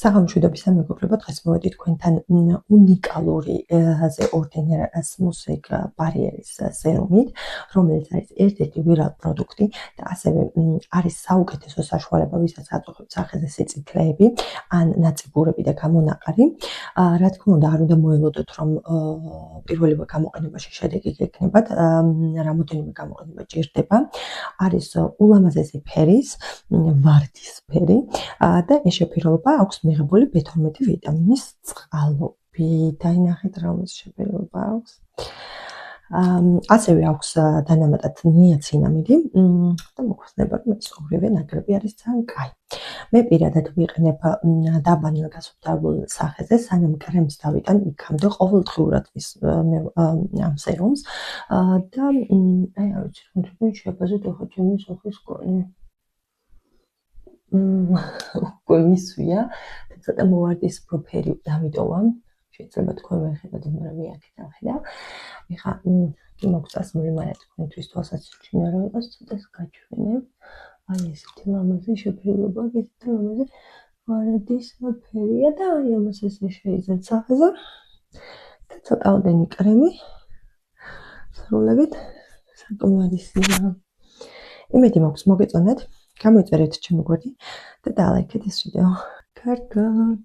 საღამოშვიდობის ან მეგობრებო, დღეს მოვედი თქვენთან უნიკალური ზე ორდინერას მუსიკ ბარიერის სერუმით, რომელიც არის ერთ-ერთი ვირალ პროდუქტი და ასევე არის საუკეთესო საშუალება, ვისაც აწუხებთ სახეზე სიწითლეები ან ნაწიბურები და გამონაყარი. Რა თქმა უნდა, არ უნდა მოელოდოთ, რომ პირველივე გამოყენებაში შედეგი გექნებათ, რამოდენიმე გამოყენება ჭირდება. არის ულამაზესი ფერის, ვარდისფერი და ეს შეფერილობა აქვს მიღებული B12 ვიტამინის წყალობით. დაინახეთ, რამის შეფერილობა აქვს. ასევე აქვს დანამატად ნიაცინამიდი და მოგვხსნება, რომ ეს ორივე ნაკლები არის ძალიან კაი. მე პირადად ვიყენებ დაბან გასუფთავებულ სახეზე, სანამ კრემს დავიტან იქამდე ყოველდღიურად ამ სერუმს და აი არ ვიცი, თქვენ შეაბაზოთ ახლა ჩემი სახის კონი. უკვე მისვია და ცოტა მოვარდისფრო ფერი დამიტოვა. შეიძლება თქვენ ვერ ხედავთ, მაგრამ მე აქ დავხედავ. ეხლა კი მაქვს ასმული მარად თქვენთვის თვალსაჩინო რა იყოს, ცოტას გაჩვენებ. აი ესეთი ლამაზი შეფერილობა, ესეთი ლამაზი ვარდისფერია და აი ამას ესე შეიძლება სახეზე და ცოტაოდენი კრემი სრულებით საკმარისია. იმედი მაქვს მოგეწონათ, გამოიწერეთ ჩემი გვერდი და დალაიქეთ ეს ვიდეო. კარგად.